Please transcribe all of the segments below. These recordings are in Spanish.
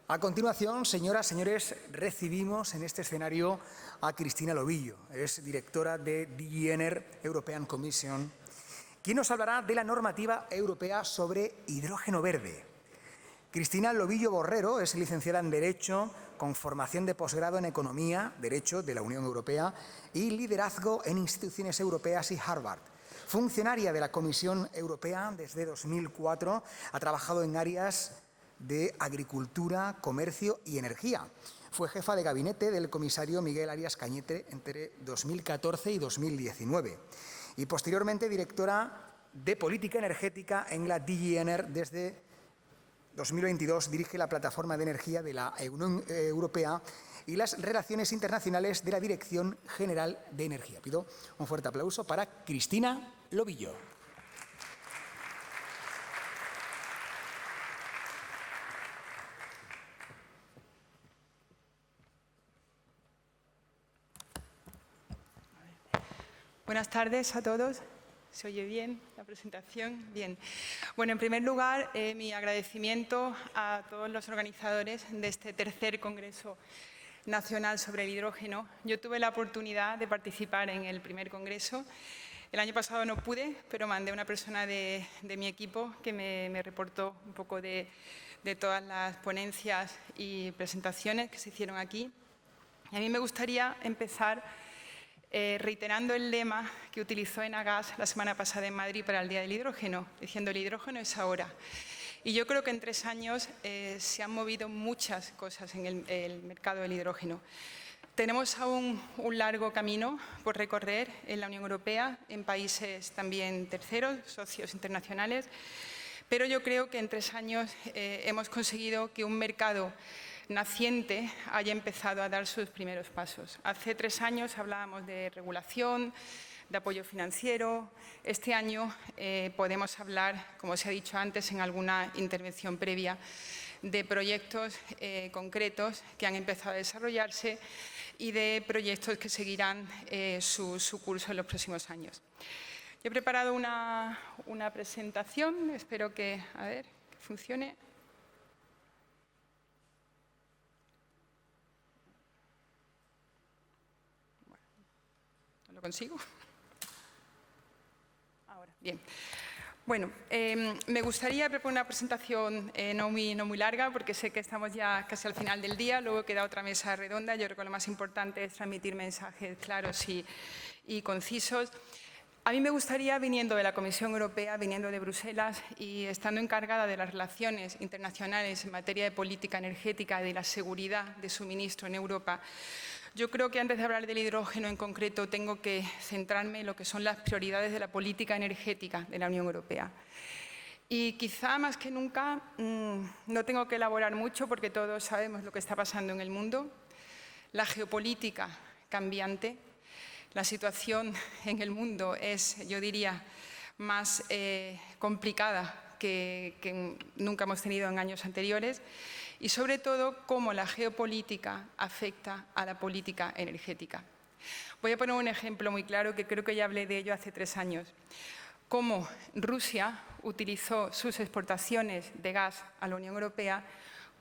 A continuación, señoras, señores, recibimos en este escenario a Cristina Lobillo, es directora de DG Ener European Commission, quien nos hablará de la normativa europea sobre hidrógeno verde. Cristina Lobillo Borrero es licenciada en Derecho, con formación de posgrado en Economía, Derecho de la Unión Europea y Liderazgo en Instituciones Europeas y Harvard. Funcionaria de la Comisión Europea desde 2004, ha trabajado en áreas de Agricultura, Comercio y Energía. Fue jefa de gabinete del comisario Miguel Arias Cañete entre 2014 y 2019 y posteriormente directora de Política Energética en la DG Ener desde 2022. Dirige la Plataforma de Energía de la Unión Europea y las Relaciones Internacionales de la Dirección General de Energía. Pido un fuerte aplauso para Cristina Lobillo. Buenas tardes a todos. ¿Se oye bien la presentación? Bien. Bueno, en primer lugar, mi agradecimiento a todos los organizadores de este tercer Congreso Nacional sobre el Hidrógeno. Yo tuve la oportunidad de participar en el primer Congreso. El año pasado no pude, pero mandé a una persona de mi equipo que me reportó un poco de todas las ponencias y presentaciones que se hicieron aquí. Y a mí me gustaría empezar reiterando el lema que utilizó Enagás la semana pasada en Madrid para el Día del Hidrógeno, diciendo el hidrógeno es ahora. Y yo creo que en 3 años se han movido muchas cosas en el mercado del hidrógeno. Tenemos aún un largo camino por recorrer en la Unión Europea, en países también terceros, socios internacionales, pero yo creo que en 3 años hemos conseguido que un mercado naciente haya empezado a dar sus primeros pasos. Hace 3 años hablábamos de regulación, de apoyo financiero. Este año podemos hablar, como se ha dicho antes en alguna intervención previa, de proyectos concretos que han empezado a desarrollarse y de proyectos que seguirán su curso en los próximos años. Yo he preparado una presentación, espero que funcione. ¿Lo consigo? Ahora, bien. Bueno, me gustaría proponer una presentación no muy larga, porque sé que estamos ya casi al final del día, luego queda otra mesa redonda. Yo creo que lo más importante es transmitir mensajes claros y concisos. A mí me gustaría, viniendo de la Comisión Europea, viniendo de Bruselas y estando encargada de las relaciones internacionales en materia de política energética y de la seguridad de suministro en Europa, yo creo que antes de hablar del hidrógeno en concreto tengo que centrarme en lo que son las prioridades de la política energética de la Unión Europea. Y quizá más que nunca no tengo que elaborar mucho porque todos sabemos lo que está pasando en el mundo, la geopolítica cambiante, la situación en el mundo es, yo diría, más complicada que nunca hemos tenido en años anteriores y, sobre todo, cómo la geopolítica afecta a la política energética. Voy a poner un ejemplo muy claro que creo que ya hablé de ello hace 3 años. Cómo Rusia utilizó sus exportaciones de gas a la Unión Europea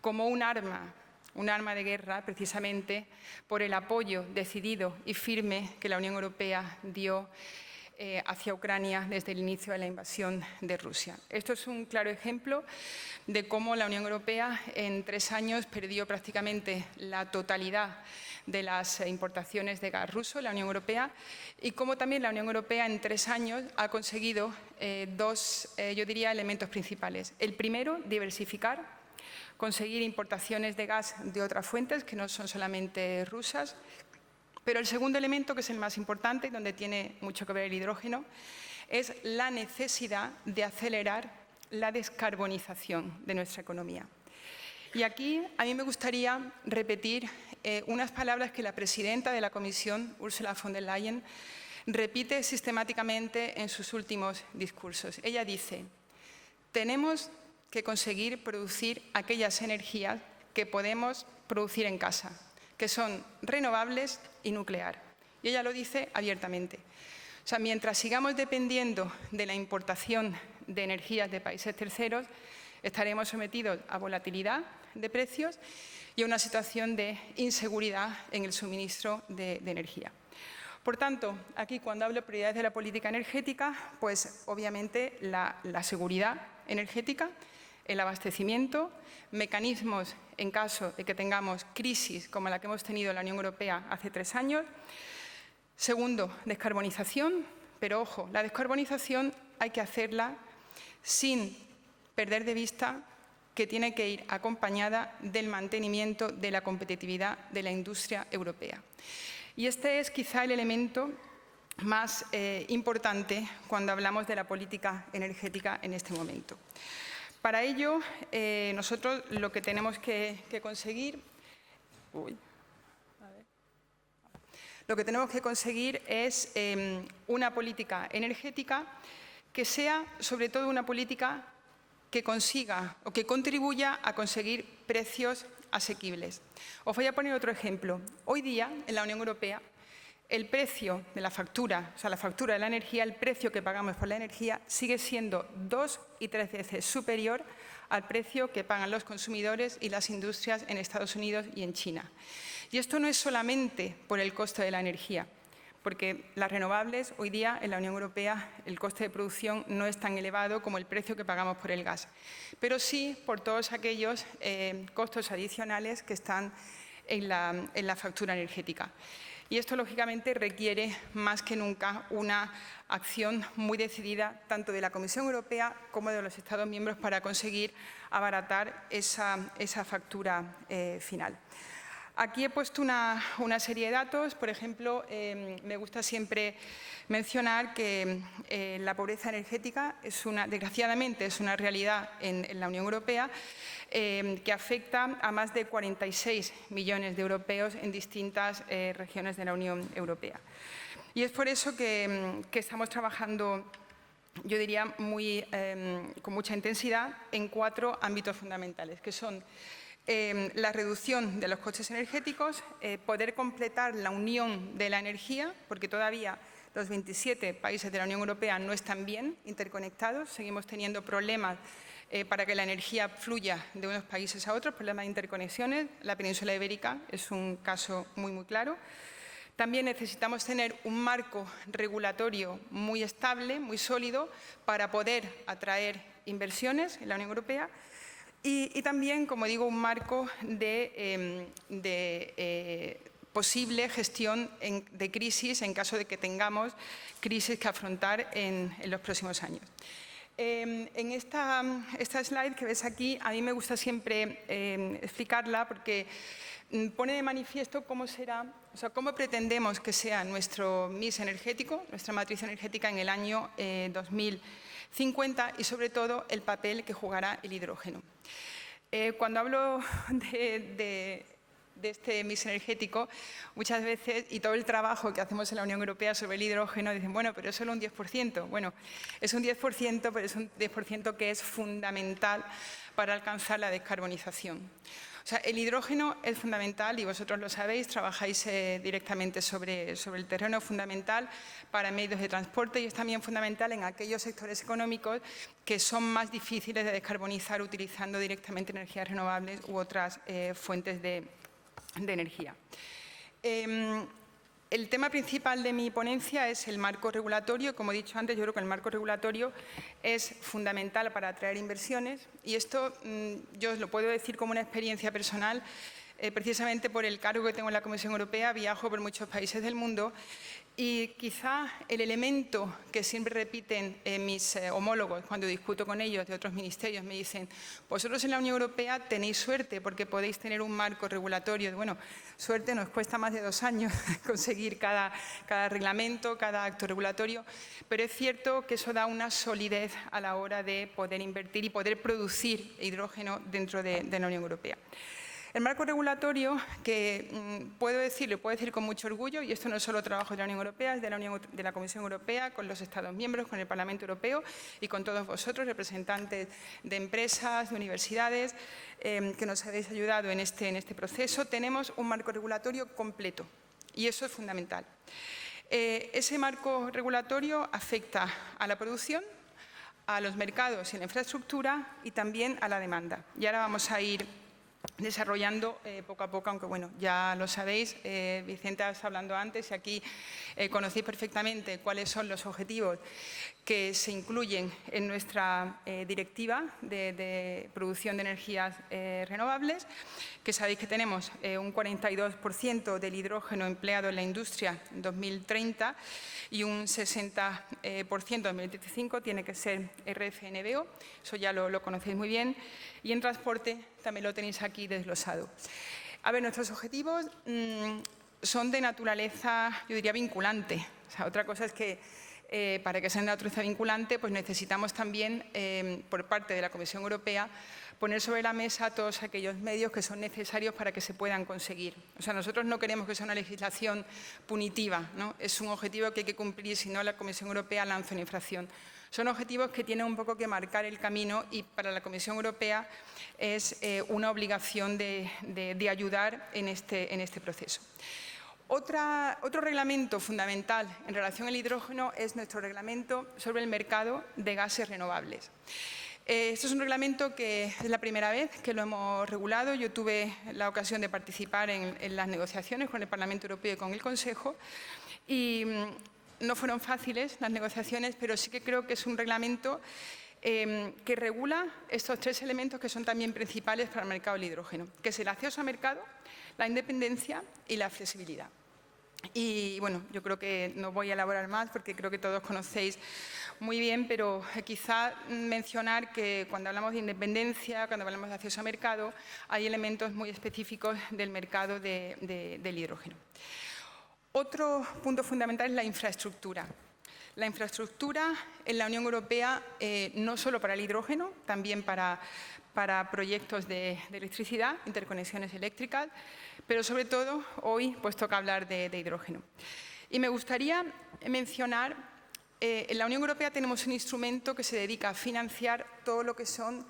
como un arma de guerra, precisamente por el apoyo decidido y firme que la Unión Europea dio hacia Ucrania desde el inicio de la invasión de Rusia. Esto es un claro ejemplo de cómo la Unión Europea en 3 años perdió prácticamente la totalidad de las importaciones de gas ruso, la Unión Europea, y cómo también la Unión Europea en 3 años ha conseguido 2, yo diría, elementos principales. El primero, diversificar, conseguir importaciones de gas de otras fuentes que no son solamente rusas. Pero el segundo elemento, que es el más importante y donde tiene mucho que ver el hidrógeno, es la necesidad de acelerar la descarbonización de nuestra economía. Y aquí a mí me gustaría repetir unas palabras que la presidenta de la Comisión, Ursula von der Leyen, repite sistemáticamente en sus últimos discursos. Ella dice: tenemos que conseguir producir aquellas energías que podemos producir en casa, que son renovables y nuclear. Y ella lo dice abiertamente. O sea, mientras sigamos dependiendo de la importación de energías de países terceros, Estaremos sometidos a volatilidad de precios y a una situación de inseguridad en el suministro de energía. Por tanto, aquí cuando hablo de prioridades de la política energética, pues obviamente la seguridad energética, el abastecimiento, mecanismos en caso de que tengamos crisis como la que hemos tenido en la Unión Europea hace 3 años. Segundo, descarbonización, pero ojo, la descarbonización hay que hacerla sin perder de vista que tiene que ir acompañada del mantenimiento de la competitividad de la industria europea. Y este es quizá el elemento más importante cuando hablamos de la política energética en este momento. Para ello, nosotros lo que tenemos que conseguir... Lo que tenemos que conseguir es una política energética que sea, sobre todo, una política que consiga o que contribuya a conseguir precios asequibles. Os voy a poner otro ejemplo. Hoy día, en la Unión Europea, el precio de la factura, o sea, la factura de la energía, el precio que pagamos por la energía, sigue siendo 2 y 3 veces superior al precio que pagan los consumidores y las industrias en Estados Unidos y en China. Y esto no es solamente por el coste de la energía, porque las renovables, hoy día en la Unión Europea, el coste de producción no es tan elevado como el precio que pagamos por el gas, pero sí por todos aquellos costos adicionales que están en la factura energética. Y esto, lógicamente, requiere más que nunca una acción muy decidida tanto de la Comisión Europea como de los Estados miembros para conseguir abaratar esa factura final. Aquí he puesto una serie de datos. Por ejemplo, me gusta siempre mencionar que la pobreza energética desgraciadamente es una realidad en la Unión Europea que afecta a más de 46 millones de europeos en distintas regiones de la Unión Europea. Y es por eso que estamos trabajando, yo diría, con mucha intensidad en 4 ámbitos fundamentales, que son la reducción de los costes energéticos, poder completar la unión de la energía, porque todavía los 27 países de la Unión Europea no están bien interconectados, seguimos teniendo problemas para que la energía fluya de unos países a otros, problemas de interconexiones. La península ibérica es un caso muy claro. También necesitamos tener un marco regulatorio muy estable, muy sólido, para poder atraer inversiones en la Unión Europea. Y también, como digo, un marco de posible gestión de crisis en caso de que tengamos crisis que afrontar en los próximos años. En esta slide que ves aquí, a mí me gusta siempre explicarla porque pone de manifiesto cómo será, o sea, cómo pretendemos que sea nuestro mix energético, nuestra matriz energética en el año 2050 y, sobre todo, el papel que jugará el hidrógeno. Cuando hablo de este mix energético, muchas veces, y todo el trabajo que hacemos en la Unión Europea sobre el hidrógeno, dicen, bueno, pero es solo un 10%. Bueno, es un 10%, pero es un 10% que es fundamental para alcanzar la descarbonización. O sea, el hidrógeno es fundamental y vosotros lo sabéis, trabajáis directamente sobre el terreno, fundamental para medios de transporte y es también fundamental en aquellos sectores económicos que son más difíciles de descarbonizar utilizando directamente energías renovables u otras fuentes de energía. El tema principal de mi ponencia es el marco regulatorio. Como he dicho antes, yo creo que el marco regulatorio es fundamental para atraer inversiones y esto yo os lo puedo decir como una experiencia personal. Precisamente por el cargo que tengo en la Comisión Europea, viajo por muchos países del mundo y quizá el elemento que siempre repiten mis homólogos cuando discuto con ellos de otros ministerios, me dicen, vosotros en la Unión Europea tenéis suerte porque podéis tener un marco regulatorio. Bueno, suerte, nos cuesta más de 2 años conseguir cada reglamento, cada acto regulatorio, pero es cierto que eso da una solidez a la hora de poder invertir y poder producir hidrógeno dentro de la Unión Europea. El marco regulatorio, que lo puedo decir con mucho orgullo, y esto no es solo trabajo de la Unión Europea, es de la Comisión Europea, con los Estados miembros, con el Parlamento Europeo y con todos vosotros, representantes de empresas, de universidades, que nos habéis ayudado en este proceso. Tenemos un marco regulatorio completo y eso es fundamental. Ese marco regulatorio afecta a la producción, a los mercados y la infraestructura y también a la demanda. Y ahora vamos a ir desarrollando poco a poco, aunque bueno, ya lo sabéis, Vicente está hablando antes y aquí conocéis perfectamente cuáles son los objetivos que se incluyen en nuestra directiva de producción de energías renovables, que sabéis que tenemos un 42% del hidrógeno empleado en la industria en 2030 y un 60% en 2025 tiene que ser RFNBO, eso ya lo conocéis muy bien, y en transporte también lo tenéis aquí desglosado. A ver, nuestros objetivos son de naturaleza, yo diría, vinculante. O sea, otra cosa es que para que sea de naturaleza vinculante, pues necesitamos también, por parte de la Comisión Europea, poner sobre la mesa todos aquellos medios que son necesarios para que se puedan conseguir. O sea, nosotros no queremos que sea una legislación punitiva, ¿no? Es un objetivo que hay que cumplir, si no la Comisión Europea lanza una infracción. Son objetivos que tienen un poco que marcar el camino y para la Comisión Europea es una obligación de ayudar en este proceso. Otro reglamento fundamental en relación al hidrógeno es nuestro reglamento sobre el mercado de gases renovables. Este es un reglamento que es la primera vez que lo hemos regulado. Yo tuve la ocasión de participar en las negociaciones con el Parlamento Europeo y con el Consejo y no fueron fáciles las negociaciones, pero sí que creo que es un reglamento que regula estos tres elementos que son también principales para el mercado del hidrógeno, que es el acceso al mercado, la independencia y la flexibilidad. Y bueno, yo creo que no voy a elaborar más porque creo que todos conocéis muy bien, pero quizá mencionar que cuando hablamos de independencia, cuando hablamos de acceso al mercado, hay elementos muy específicos del mercado del hidrógeno. Otro punto fundamental es la infraestructura. La infraestructura en la Unión Europea, no solo para el hidrógeno, también para proyectos de electricidad, interconexiones eléctricas, pero sobre todo hoy pues toca hablar de hidrógeno. Y me gustaría mencionar, en la Unión Europea tenemos un instrumento que se dedica a financiar todo lo que son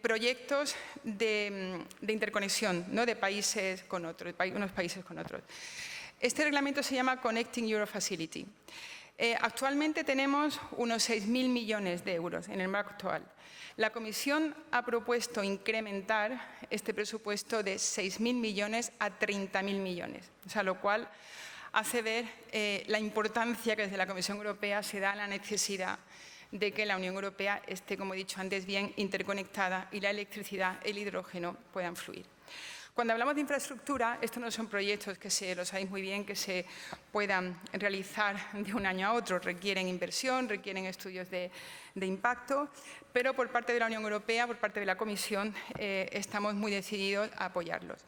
proyectos de interconexión, ¿no? De países con otros, unos países con otros. Este reglamento se llama Connecting Europe Facility. Actualmente tenemos unos 6.000 millones de euros en el marco actual. La Comisión ha propuesto incrementar este presupuesto de 6.000 millones a 30.000 millones, o sea, lo cual hace ver la importancia que desde la Comisión Europea se da a la necesidad de que la Unión Europea esté, como he dicho antes, bien interconectada y la electricidad, el hidrógeno puedan fluir. Cuando hablamos de infraestructura, estos no son proyectos que lo sabéis muy bien, que se puedan realizar de un año a otro. Requieren inversión, requieren estudios de impacto, pero por parte de la Unión Europea, por parte de la Comisión, estamos muy decididos a apoyarlos.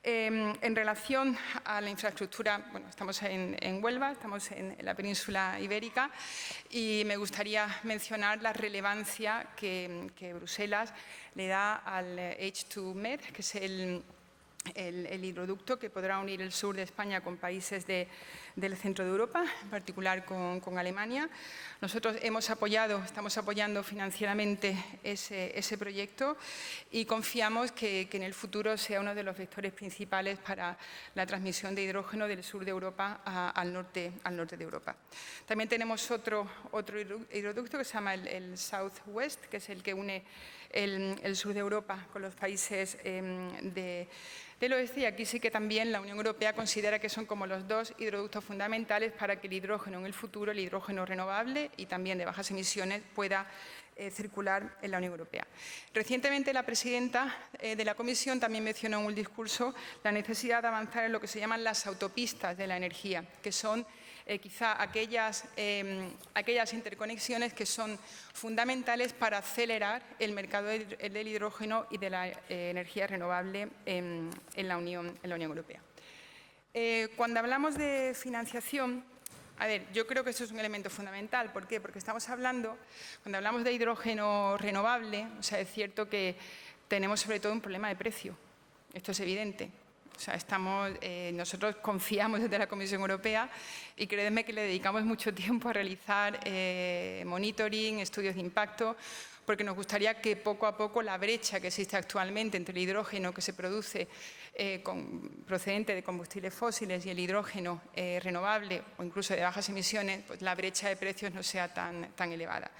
En relación a la infraestructura, bueno, estamos en Huelva, estamos en la península ibérica y me gustaría mencionar la relevancia que Bruselas le da al H2Med, que es el hidroducto que podrá unir el sur de España con países del centro de Europa, en particular con Alemania. Nosotros estamos apoyando financieramente ese proyecto y confiamos que en el futuro sea uno de los vectores principales para la transmisión de hidrógeno del sur de Europa al norte de Europa. También tenemos otro hidroducto que se llama el Southwest, que es el que une el sur de Europa con los países del oeste, y aquí sí que también la Unión Europea considera que son como los dos hidroductos fundamentales para que el hidrógeno en el futuro, el hidrógeno renovable y también de bajas emisiones, pueda circular en la Unión Europea. Recientemente la presidenta de la Comisión también mencionó en un discurso la necesidad de avanzar en lo que se llaman las autopistas de la energía, que son quizá aquellas interconexiones que son fundamentales para acelerar el mercado del hidrógeno y de la energía renovable en la Unión Europea. Cuando hablamos de financiación, a ver, yo creo que esto es un elemento fundamental. ¿Por qué? Porque estamos hablando, cuando hablamos de hidrógeno renovable, o sea, es cierto que tenemos sobre todo un problema de precio. Esto es evidente. O sea, nosotros confiamos desde la Comisión Europea y créanme que le dedicamos mucho tiempo a realizar monitoring, estudios de impacto, porque nos gustaría que poco a poco la brecha que existe actualmente entre el hidrógeno que se produce procedente de combustibles fósiles y el hidrógeno renovable o incluso de bajas emisiones, pues la brecha de precios no sea tan elevada.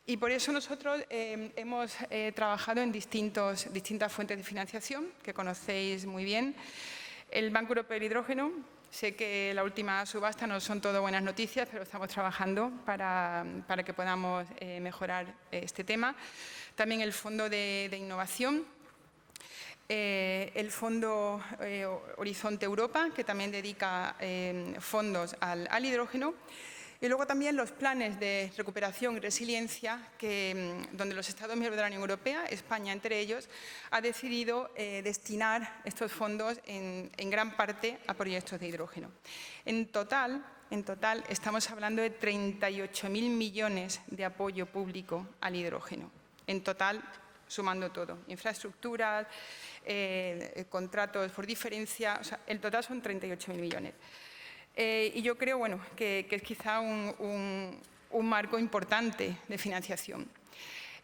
Y por eso nosotros hemos trabajado en distintas fuentes de financiación que conocéis muy bien. El Banco Europeo del Hidrógeno, sé que la última subasta no son todo buenas noticias, pero estamos trabajando para que podamos mejorar este tema. También el Fondo de Innovación, el Fondo Horizonte Europa, que también dedica fondos al hidrógeno. Y luego también los planes de recuperación y resiliencia, donde los Estados miembros de la Unión Europea, España entre ellos, ha decidido destinar estos fondos en gran parte a proyectos de hidrógeno. En total estamos hablando de 38.000 millones de apoyo público al hidrógeno. En total, sumando todo, infraestructuras, contratos por diferencia, o sea, el total son 38.000 millones. Y yo creo que es quizá un marco importante de financiación.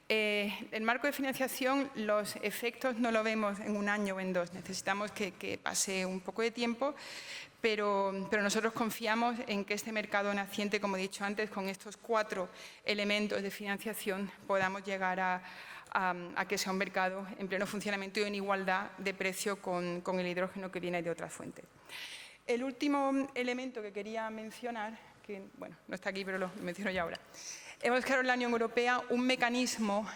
El marco de financiación, los efectos no lo vemos en un año o en dos. Necesitamos que pase un poco de tiempo, pero nosotros confiamos en que este mercado naciente, como he dicho antes, con estos 4 elementos de financiación, podamos llegar a que sea un mercado en pleno funcionamiento y en igualdad de precio con el hidrógeno que viene de otras fuentes. El último elemento que quería mencionar, que no está aquí, pero lo menciono ya ahora. Hemos creado en la Unión Europea un mecanismo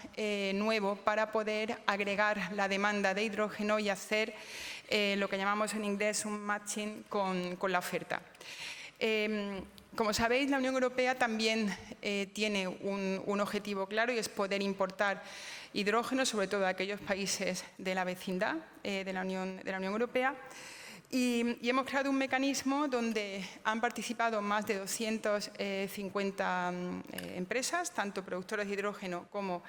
nuevo para poder agregar la demanda de hidrógeno y hacer lo que llamamos en inglés un matching con la oferta. Como sabéis, la Unión Europea también tiene un objetivo claro y es poder importar hidrógeno, sobre todo a aquellos países de la vecindad de la Unión Europea. Y hemos creado un mecanismo donde han participado más de 250 empresas, tanto productoras de hidrógeno como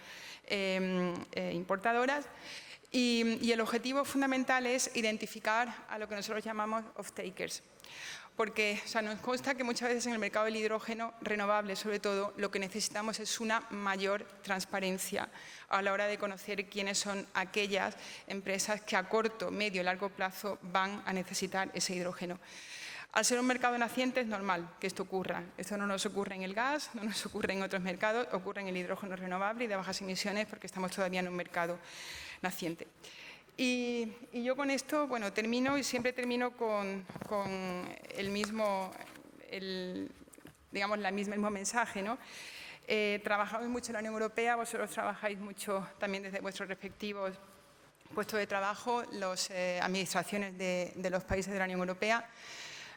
importadoras. Y el objetivo fundamental es identificar a lo que nosotros llamamos off-takers. Porque nos consta que muchas veces en el mercado del hidrógeno renovable, sobre todo, lo que necesitamos es una mayor transparencia a la hora de conocer quiénes son aquellas empresas que a corto, medio y largo plazo van a necesitar ese hidrógeno. Al ser un mercado naciente es normal que esto ocurra. Esto no nos ocurre en el gas, no nos ocurre en otros mercados, ocurre en el hidrógeno renovable y de bajas emisiones porque estamos todavía en un mercado naciente. Y yo con esto, termino y siempre termino con el mismo mensaje, ¿no? Trabajamos mucho en la Unión Europea, vosotros trabajáis mucho también desde vuestros respectivos puestos de trabajo, las administraciones de los países de la Unión Europea.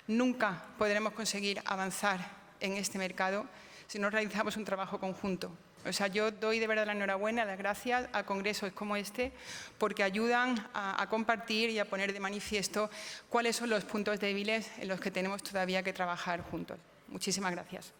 Nunca podremos conseguir avanzar en este mercado si no realizamos un trabajo conjunto. O sea, yo doy de verdad la enhorabuena, las gracias a congresos como este, porque ayudan a compartir y a poner de manifiesto cuáles son los puntos débiles en los que tenemos todavía que trabajar juntos. Muchísimas gracias.